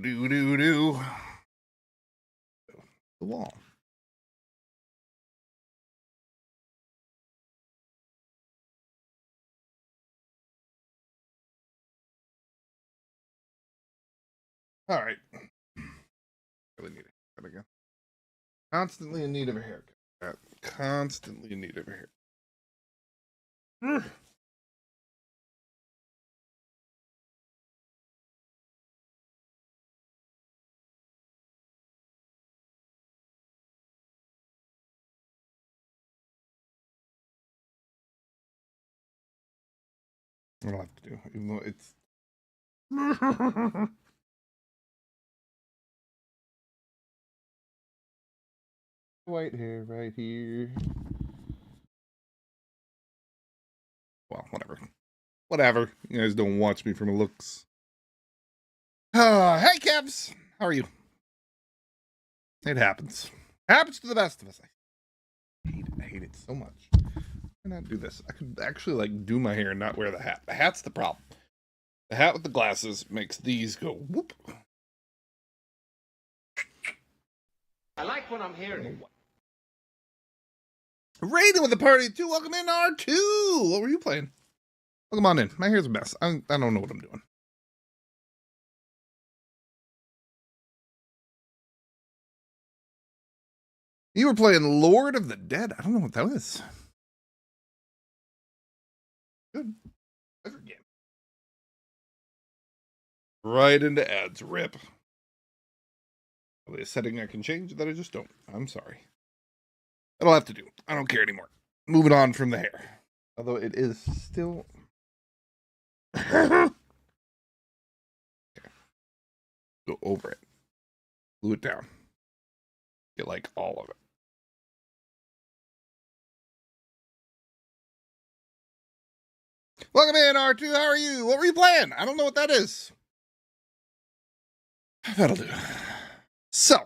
do. The wall. All right. Really need a haircut again. Constantly in need of a haircut. Constantly in need of a haircut. What I'll have to do, even though it's white hair right here. Well, whatever. Whatever. You guys don't watch me for my looks. Hey, Kevs. How are you? It happens. Happens to the best of us. I hate it so much. Why not do this? I could actually like do my hair and not wear the hat. The hat's the problem. The hat with the glasses makes these go whoop. I like what I'm hearing. Raiden with the party too. Welcome in, R2. What were you playing? Welcome on in. My hair's a mess. I don't know what I'm doing. You were playing Lord of the Dead. I don't know what that is. Good. I forget. Right into ads. Rip. Probably a setting I can change that I just don't. I'm sorry. That'll have to do. I don't care anymore. Moving on from the hair. Although it is still... Okay. Go over it. Glue it down. Get like all of it. Welcome in, R2. How are you? What were you playing? I don't know what that is. That'll do. So,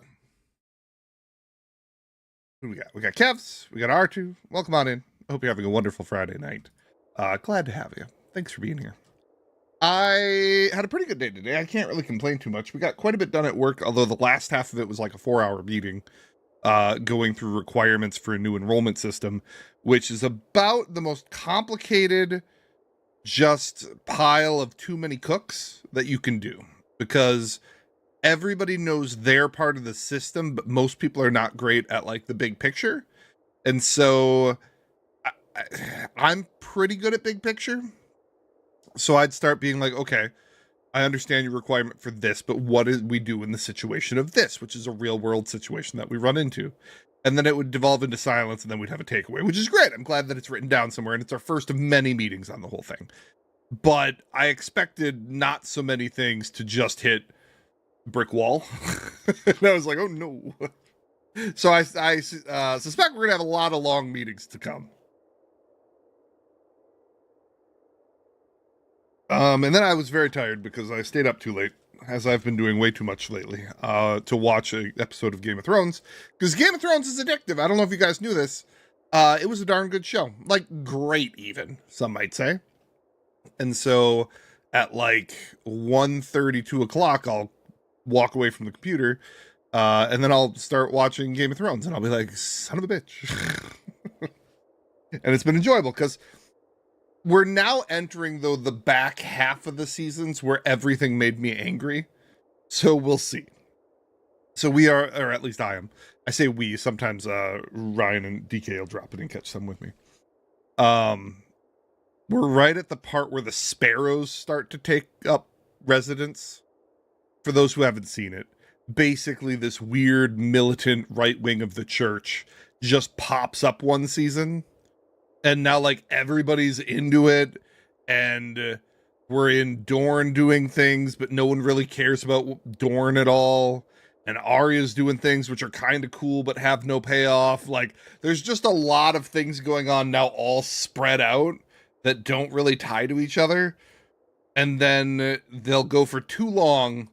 who we got? We got Kevs. We got R2. Welcome on in. I hope you're having a wonderful Friday night. Glad to have you. Thanks for being here. I had a pretty good day today. I can't really complain too much. We got quite a bit done at work, although the last half of it was like a 4-hour meeting, going through requirements for a new enrollment system, which is about the most complicated just pile of too many cooks that you can do, because everybody knows their part of the system, but most people are not great at like the big picture. And so I'm pretty good at big picture. So I'd start being like, okay, I understand your requirement for this, but what do we do in the situation of this, which is a real world situation that we run into? And then it would devolve into silence, and then we'd have a takeaway, which is great. I'm glad that it's written down somewhere, and it's our first of many meetings on the whole thing. But I expected not so many things to just hit brick wall. And I was like, oh no. So I suspect we're gonna have a lot of long meetings to come. And then I was very tired because I stayed up too late, as I've been doing way too much lately, to watch an episode of Game of Thrones, because Game of Thrones is addictive. I don't know if you guys knew this. It was a darn good show, like great even, some might say. And so at like 1:30, 2 o'clock, I'll walk away from the computer, and then I'll start watching Game of Thrones, and I'll be like, son of a bitch. And it's been enjoyable, because we're now entering, though, the back half of the seasons where everything made me angry. So we'll see. So we are, or at least I am. I say we, sometimes Ryan and DK will drop it and catch some with me. We're right at the part where the sparrows start to take up residence. For those who haven't seen it, basically this weird militant right wing of the church just pops up one season. And now, like, everybody's into it, and we're in Dorne doing things, but no one really cares about Dorne at all. And Arya's doing things which are kind of cool, but have no payoff. Like, there's just a lot of things going on now, all spread out, that don't really tie to each other. And then they'll go for too long,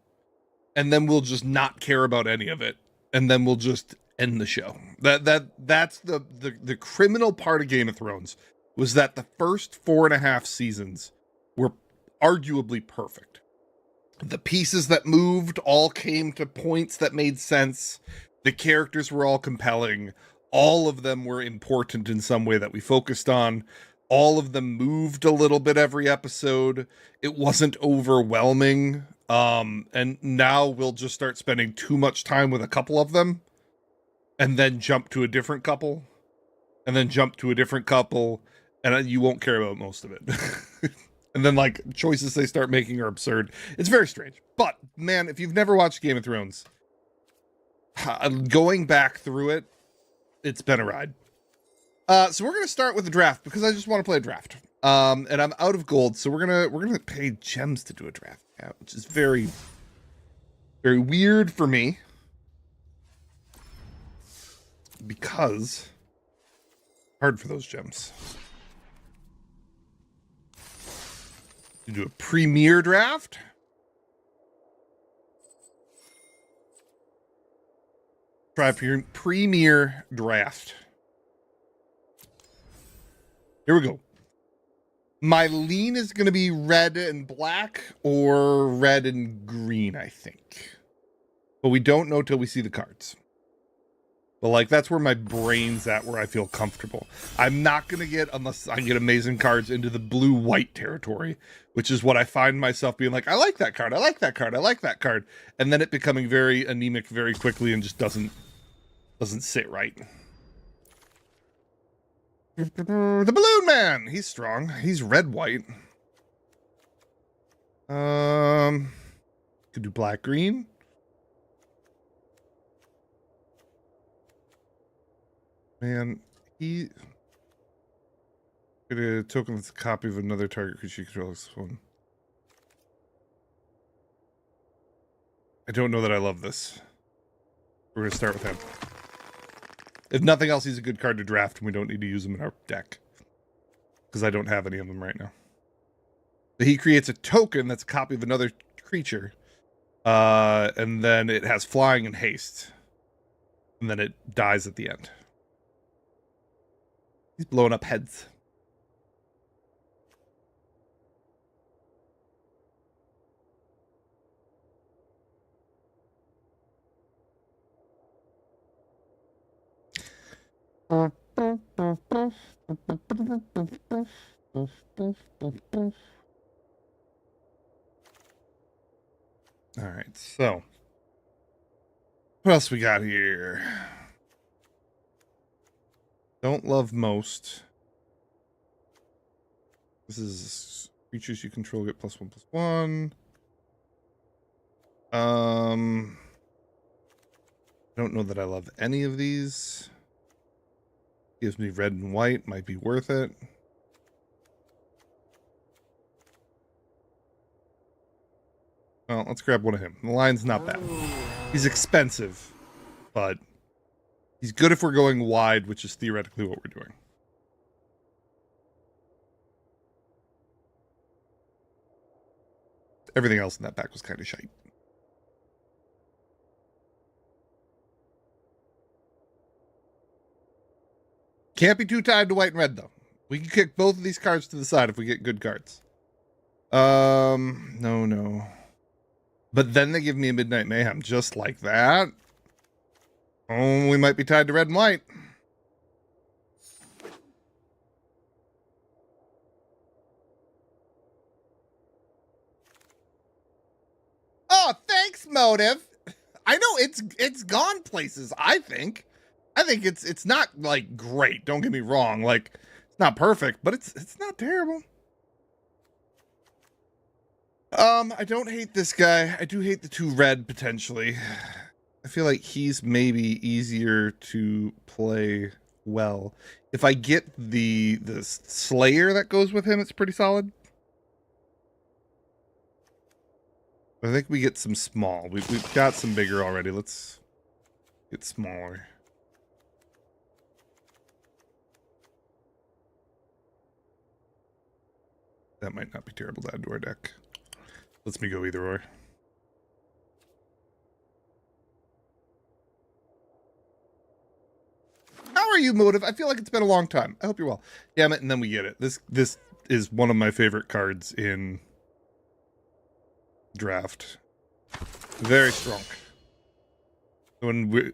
and then we'll just not care about any of it. And then we'll just end the show. That's the criminal part of Game of Thrones, was that the first 4.5 seasons were arguably perfect. The pieces that moved all came to points that made sense. The characters were all compelling. All of them were important in some way that we focused on. All of them moved a little bit every episode. It wasn't overwhelming. And now we'll just start spending too much time with a couple of them and then jump to a different couple and then jump to a different couple, and you won't care about most of it. And then, like, choices they start making are absurd. It's very strange. But, man, if you've never watched Game of Thrones, going back through it, it's been a ride. So we're going to start with the draft, because I just want to play a draft. And I'm out of gold, so we're gonna pay gems to do a draft, which is very, very weird for me. Because hard for those gems. You do a premier draft. Try for premier draft. Here we go. My lean is going to be red and black or red and green, I think. But we don't know till we see the cards. But, like, that's where my brain's at, where I feel comfortable. I'm not going to get, unless I get amazing cards, into the blue-white territory, which is what I find myself being like, I like that card, I like that card, I like that card. And then it becoming very anemic very quickly and just doesn't sit right. The Balloon Man! He's strong. He's red-white. Could do black-green. Man, he get a token that's a copy of another target creature you control. This one. I don't know that I love this. We're gonna start with him. If nothing else, he's a good card to draft, and we don't need to use him in our deck because I don't have any of them right now. But he creates a token that's a copy of another creature, and then it has flying and haste, and then it dies at the end. He's blowing up heads. All right, so what else we got here? Don't love most. This is creatures you control get +1/+1. I don't know that I love any of these. Gives me red and white, might be worth it. Well, let's grab one of him. The line's not bad. He's expensive, but he's good if we're going wide, which is theoretically what we're doing. Everything else in that pack was kind of shite. Can't be too tied to white and red, though. We can kick both of these cards to the side if we get good cards. No. But then they give me a Midnight Mayhem just like that. Oh, we might be tied to red and white. Oh, thanks, Motive. I know it's gone places, I think. I think it's not like great, don't get me wrong. Like, it's not perfect, but it's not terrible. I don't hate this guy. I do hate the 2 red potentially. I feel like he's maybe easier to play well. If I get the Slayer that goes with him, it's pretty solid. I think we get some small. We've got some bigger already. Let's get smaller. That might not be terrible to add to our deck. Lets me go either or. How are you, Motive? I feel like it's been a long time. I hope you're well. Damn it, and then we get it. This is one of my favorite cards in draft. Very strong. When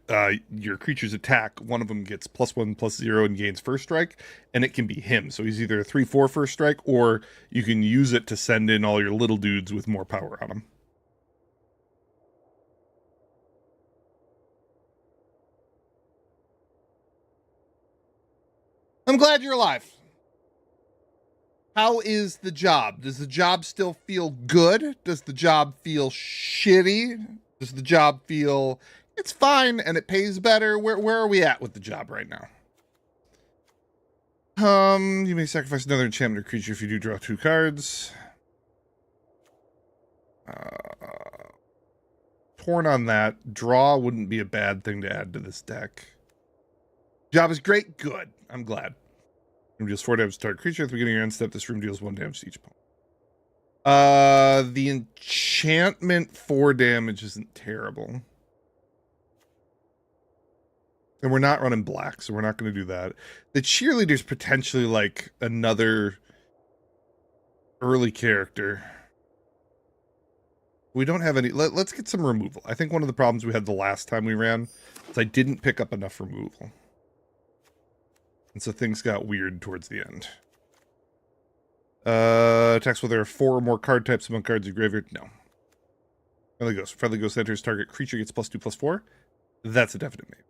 your creatures attack, one of them gets +1/+0 and gains first strike, and it can be him. So he's either a 3/4 first strike, or you can use it to send in all your little dudes with more power on them. I'm glad you're alive. How is the job? Does the job still feel good? Does the job feel shitty? Does the job feel it's fine and it pays better? Where are we at with the job right now? You may sacrifice another enchantment or creature if you do draw 2 cards. Torn on that. Draw wouldn't be a bad thing to add to this deck. Job is great. Good. I'm glad. Room deals 4 damage to target creature at the beginning of your end step. This room deals 1 damage to each opponent. The enchantment 4 damage isn't terrible. And we're not running black, so we're not going to do that. The cheerleader's potentially like another early character. We don't have any. Let's get some removal. I think one of the problems we had the last time we ran is I didn't pick up enough removal. And so things got weird towards the end. Attacks where there are 4 or more card types among cards in your graveyard. No. Friendly Ghost. Friendly Ghost enters target creature gets +2/+4. That's a definite maybe.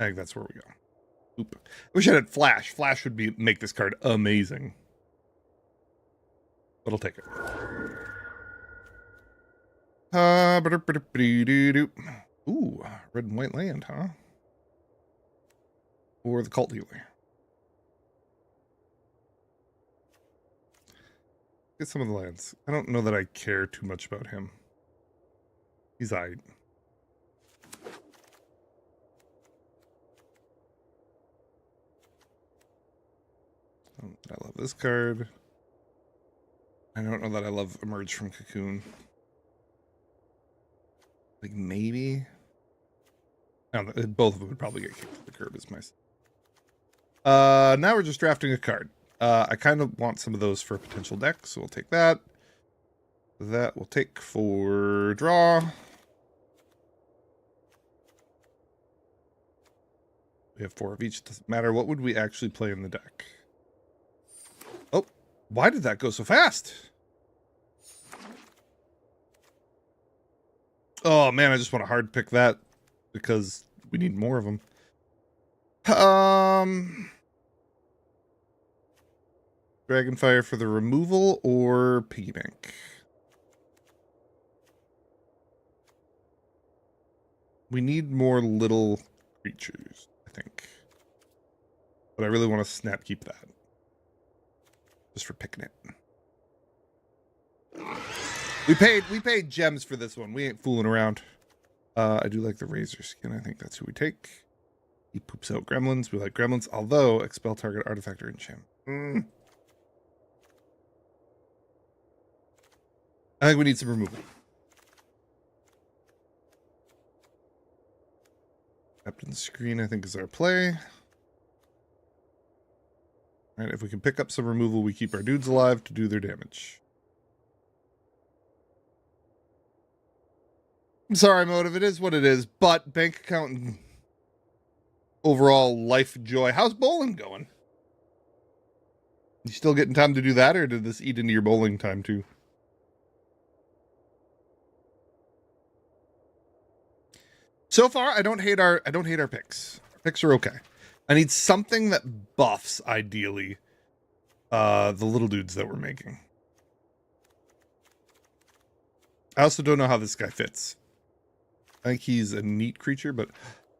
I think that's where we go. Oop. I wish I had Flash. Flash would make this card amazing. But I'll take it. Ooh, red and white land, huh? Or the Cult Dealer. Get some of the lands. I don't know that I care too much about him. He's aight. I love this card. I don't know that I love Emerge from Cocoon. Like, maybe? No, both of them would probably get kicked to the curb as my... now we're just drafting a card. I kind of want some of those for a potential deck, so we'll take that. That we'll take for draw. We have 4 of each. Doesn't matter. What would we actually play in the deck? Oh, why did that go so fast? Oh, man, I just want to hard pick that because we need more of them. Dragonfire for the removal or Piggy Bank? We need more little creatures, I think. But I really want to snap keep that. Just for picking it. We paid gems for this one. We ain't fooling around. I do like the Razor Skin. I think that's who we take. He poops out gremlins. We like gremlins. Although, expel target artifact or enchantment. I think we need some removal. Captain's Screen, I think, is our play. All right, if we can pick up some removal, we keep our dudes alive to do their damage. I'm sorry, Motive. It is what it is. But bank account and overall life joy. How's bowling going? You still getting time to do that, or did this eat into your bowling time too? So far, I don't hate our picks. Our picks are okay. I need something that buffs, ideally, the little dudes that we're making. I also don't know how this guy fits. I think he's a neat creature, but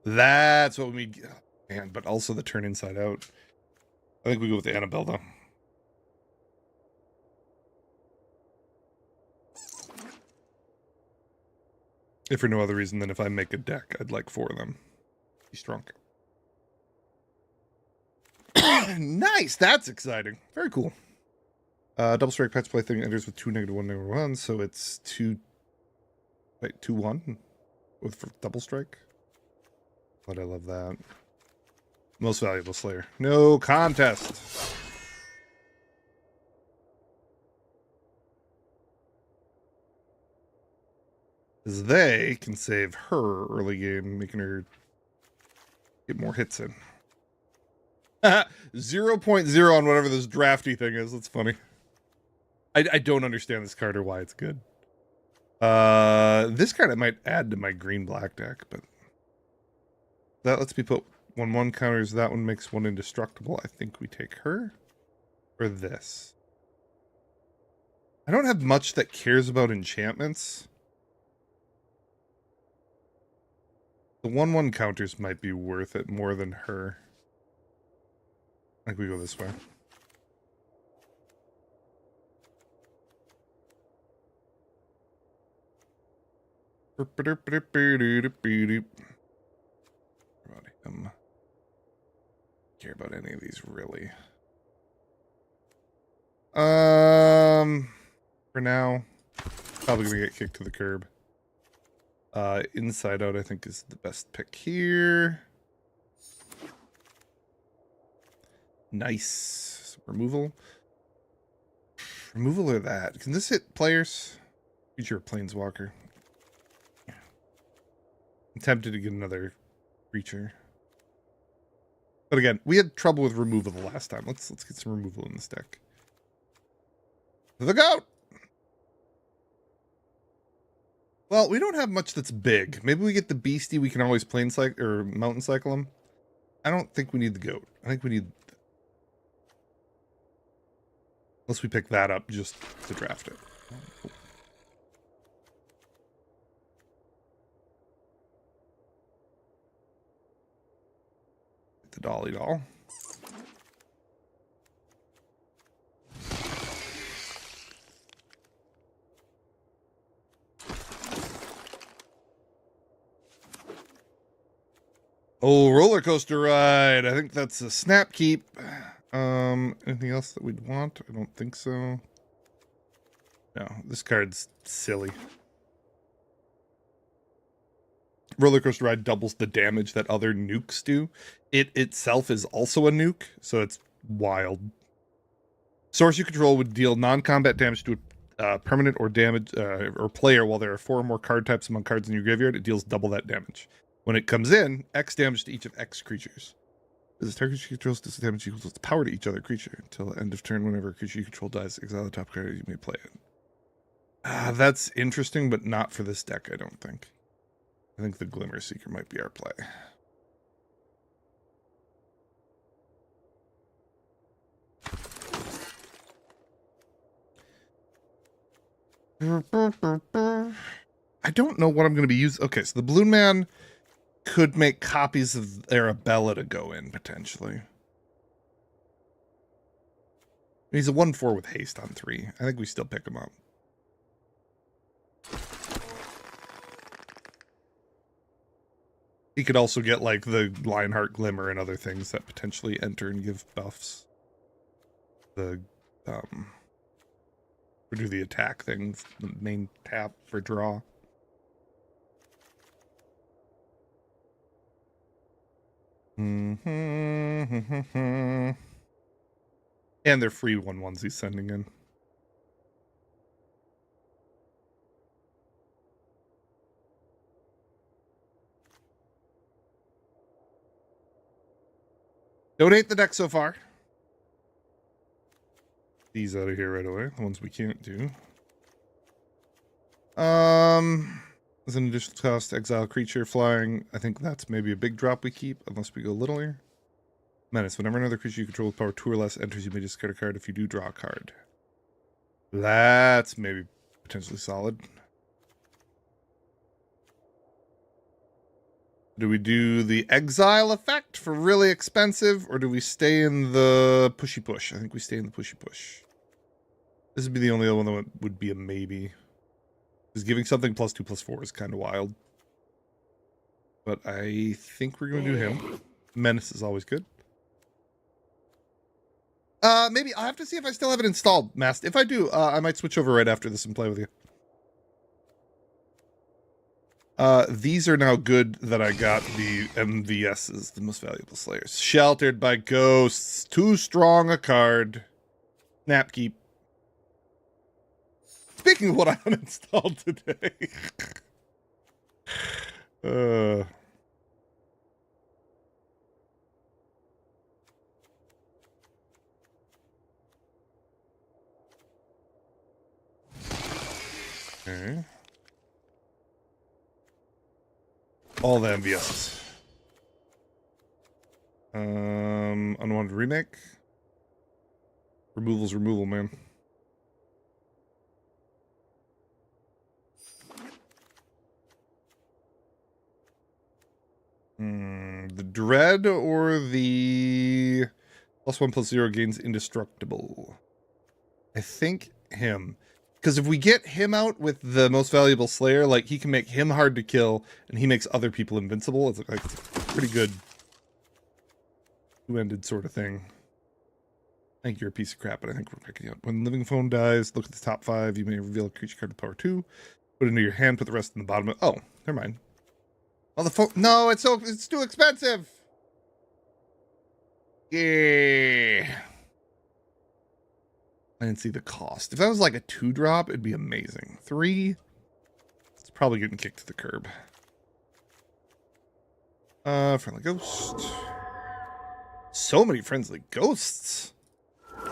that's what we need. Oh, man, but also the turn inside out. I think we go with the Annabelle, though. If for no other reason than if I make a deck, I'd like 4 of them. Be strong. Nice! That's exciting. Very cool. Double strike pets play thing enters with 2 -1 -1, so it's 2... Wait, 2/1? With double strike? But I love that. Most valuable Slayer. No contest! Because they can save her early game, making her get more hits in. 0.0 on whatever this drafty thing is. That's funny. I don't understand this card or why it's good. This card I might add to my green-black deck, but that lets me put 1/1 counters. That one makes one indestructible. I think we take her or this. I don't have much that cares about enchantments. The 1/1 counters might be worth it more than her. I think we go this way. Care about any of these really. For now, probably gonna get kicked to the curb. Inside Out I think is the best pick here. Nice. Removal. Removal or that. Can this hit players? Future Planeswalker. I'm tempted to get another creature. But again, we had trouble with removal the last time. Let's get some removal in this deck. The goat! Well, we don't have much that's big. Maybe we get the beastie. We can always plane cycle or mountain cycle him. I don't think we need the goat. I think we need... Unless we pick that up just to draft it. The Dolly Doll. Oh, roller coaster ride. I think that's a snap keep. Anything else that we'd want? I don't think so. No, this card's silly. Roller coaster ride doubles the damage that other nukes do. It itself is also a nuke, so it's wild. Source you control would deal non-combat damage to a permanent or damage or player while there are 4 or more card types among cards in your graveyard. It deals double that damage. When it comes in, X damage to each of X creatures. As a target creature controls, this damage equals its power to each other creature. Until the end of turn, whenever a creature you control dies, exile the top card, you may play it. That's interesting, but not for this deck, I don't think. I think the Glimmer Seeker might be our play. I don't know what I'm going to be using. Okay, so the Balloon Man could make copies of Arabella to go in, potentially. He's a 1/4 with haste on 3. I think we still pick him up. He could also get, like, the Lionheart Glimmer and other things that potentially enter and give buffs. The, or do the attack things, the main tap for draw. And they're free 1/1s he's sending in. Donate the deck so far. These out of here right away. The ones we can't do. As an additional cost, exile creature flying. I think that's maybe a big drop we keep, unless we go little here. Menace. Whenever another creature you control with power 2 or less enters, you may discard a card. If you do, draw a card. That's maybe potentially solid. Do we do the exile effect for really expensive, or do we stay in the pushy push? I think we stay in the pushy push. This would be the only other one that would be a maybe. Because giving something +2/+4 is kind of wild. But I think we're going to do him. Menace is always good. Maybe I'll have to see if I still have it installed, Mast. If I do, I might switch over right after this and play with you. These are now good that I got the MVSs, the most valuable slayers. Sheltered by ghosts. Too strong a card. Snapkeep. Speaking of what I uninstalled today. Uh, okay. All the MVSs. Unwanted remake. Removal's removal, man. The Dread or the +1/+0 gains indestructible. I think him. Because if we get him out with the most valuable Slayer, like, he can make him hard to kill, and he makes other people invincible. It's like it's pretty good two-ended sort of thing. I think you're a piece of crap, but I think we're picking you up. When Living Phone dies, look at the top 5. You may reveal a creature card with power 2. Put it into your hand, put the rest in the bottom of... Oh, never mind. Oh, the phone... No, it's too expensive! Yeah. I didn't see the cost. If that was like a 2-drop, it'd be amazing. 3, it's probably getting kicked to the curb. Friendly ghost. So many friendly ghosts. In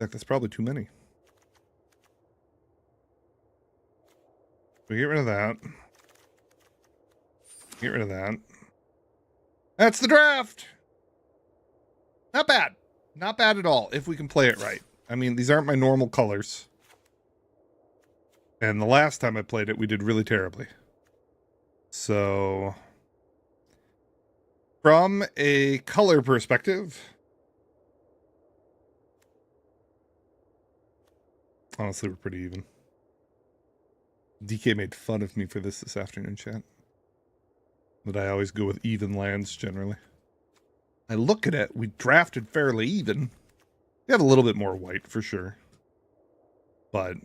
fact, that's probably too many. We get rid of that. Get rid of that. That's the draft. Not bad. Not bad at all, if we can play it right. I mean, these aren't my normal colors. And the last time I played it, we did really terribly. So, from a color perspective, honestly, we're pretty even. DK made fun of me for this afternoon, chat. But I always go with even lands, generally. I look at it, we drafted fairly even. We have a little bit more white, for sure. But,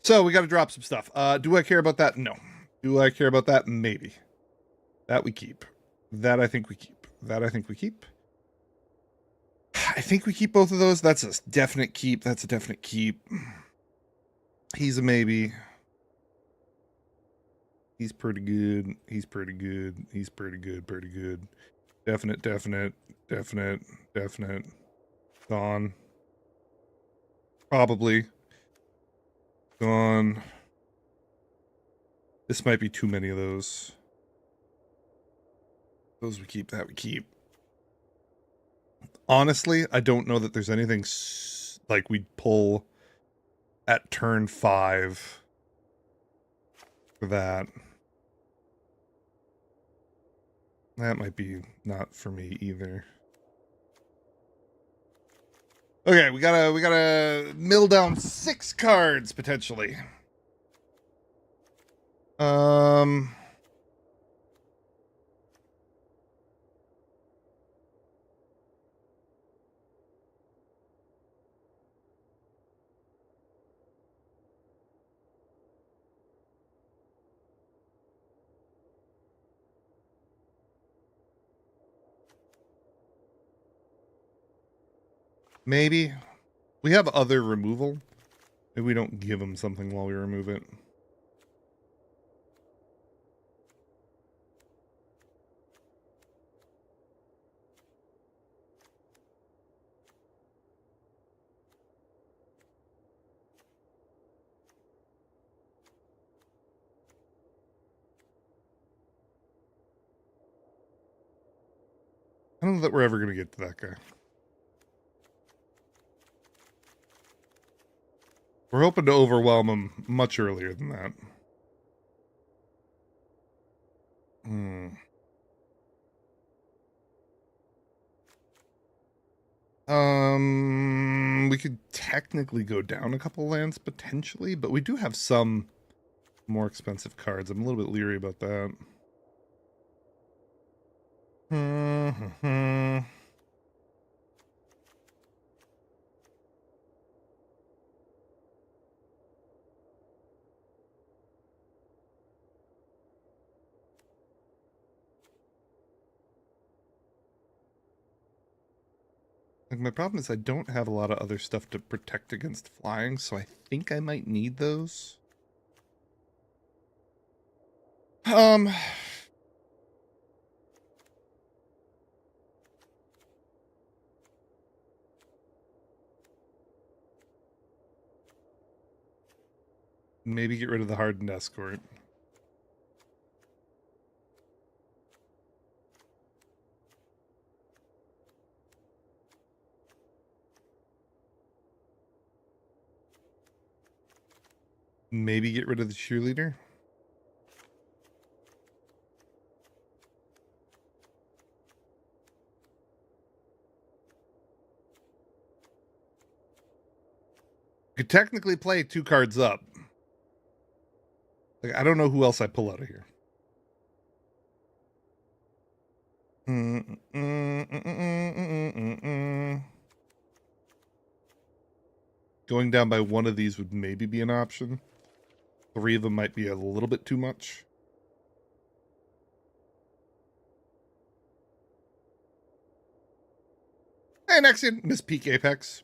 So, we got to drop some stuff. Do I care about that? No. Do I care about that? Maybe. That we keep. That I think we keep. That I think we keep. I think we keep both of those. That's a definite keep. That's a definite keep. He's a maybe. He's pretty good. He's pretty good. He's pretty good. Pretty good. Definite, definite, definite, definite. Gone. Probably. Gone. This might be too many of those. Those we keep, that we keep. Honestly, I don't know that there's anything like we'd pull at turn 5 for that. That might be not for me either. Okay, we gotta mill down 6 cards potentially. Maybe. We have other removal. Maybe we don't give them something while we remove it. I don't know that we're ever going to get to that guy. We're hoping to overwhelm him much earlier than that. We could technically go down a couple lands potentially, but we do have some more expensive cards. I'm a little bit leery about that. Like, my problem is I don't have a lot of other stuff to protect against flying, so I think I might need those. Maybe get rid of the hardened escort. Maybe get rid of the cheerleader. Could technically play 2 cards up. Like, I don't know who else I pull out of here. Going down by one of these would maybe be an option. 3 of them might be a little bit too much. Hey, Nexian, Miss Peak Apex.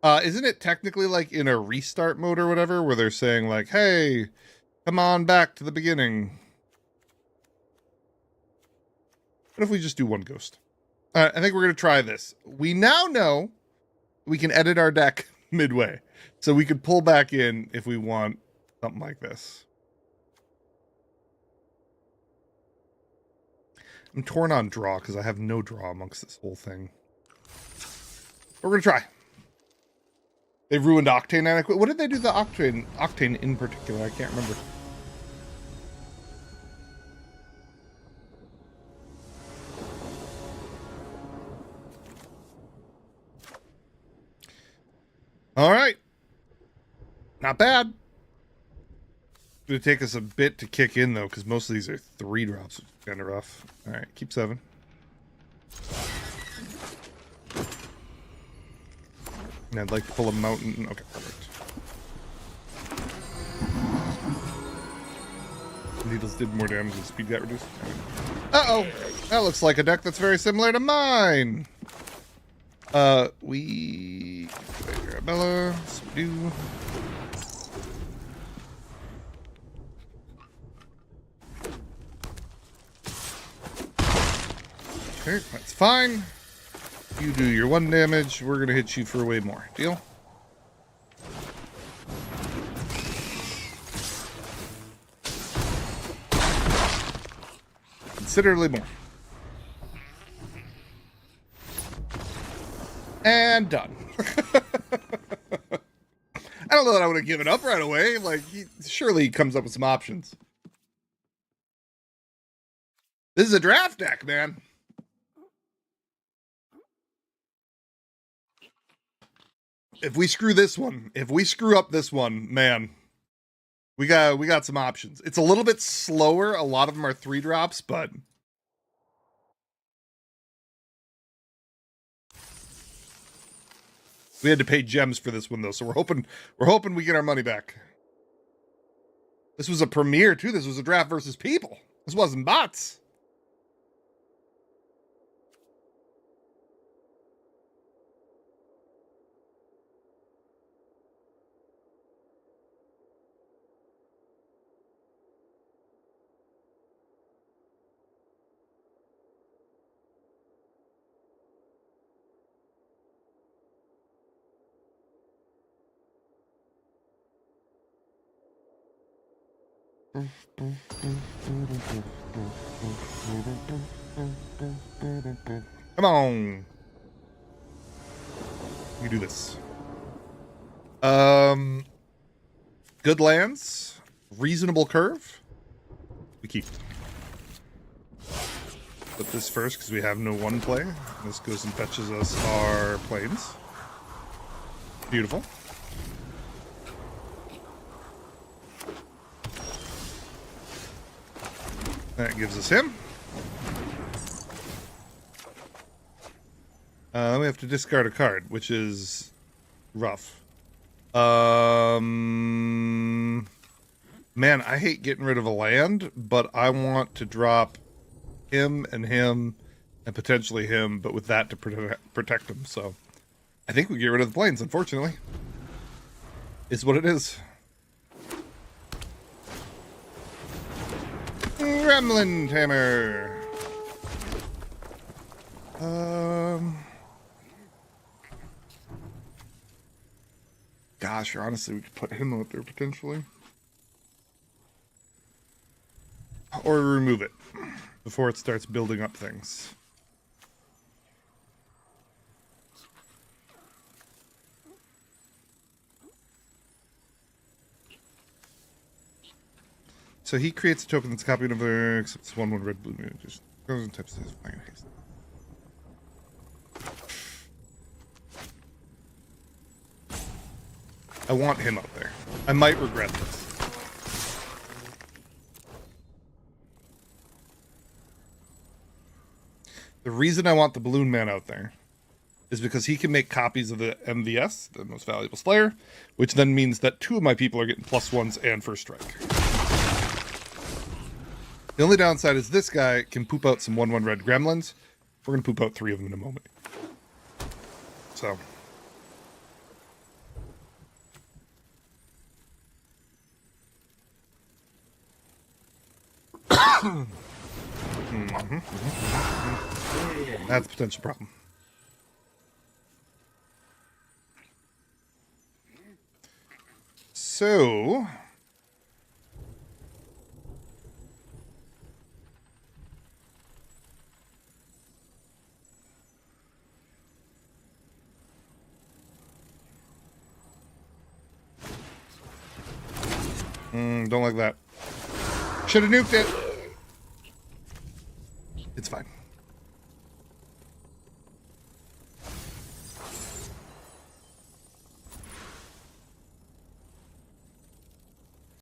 Isn't it technically like in a restart mode or whatever, where they're saying like, hey, come on back to the beginning? What if we just do 1 ghost? I think we're going to try this. We now know we can edit our deck midway. So we could pull back in if we want something like this. I'm torn on draw because I have no draw amongst this whole thing. But we're going to try. They've ruined Octane adequate. What did they do to the Octane in particular? I can't remember. All right. Not bad. It's going to take us a bit to kick in, though, because most of these are 3 drops, which is kind of rough. All right, keep 7. And I'd like to pull a mountain. Okay, perfect. Needles did more damage and speed got reduced. Uh-oh! That looks like a deck that's very similar to mine! We... Arabella, subdue. Okay, that's fine. You do your 1 damage. We're gonna hit you for way more. Deal? Considerably more. And done. I don't know that I would have given up right away. Like, surely he comes up with some options. This is a draft deck, man. If we screw this one, if we screw up this one, man, we got some options. It's a little bit slower. A lot of them are 3 drops, but we had to pay gems for this one though, so we're hoping we get our money back. This was a premiere too. This was a draft versus people. This wasn't bots. Come on. You do this. Good lands. Reasonable curve. We keep. Put this first because we have no 1 play. This goes and fetches us our planes. Beautiful. That gives us him. Then we have to discard a card, which is rough. Man, I hate getting rid of a land, but I want to drop him and him And potentially him, but with that to protect him. So I think we get rid of the planes, unfortunately. Is what it is. Gremlin Tamer. Gosh, honestly, we could put him out there potentially. Or remove it before it starts building up things. So he creates a token that's a copy of a except it's 1/1 red blue. Just goes and types his flying haste. I want him up there. I might regret this. The reason I want the Balloon Man out there is because he can make copies of the MVS, the most valuable slayer, which then means that 2 of my people are getting +1s and first strike. The only downside is this guy can poop out some 1/1 red gremlins. We're going to poop out 3 of them in a moment. So. That's a potential problem. So. Don't like that. Should have nuked it. It's fine.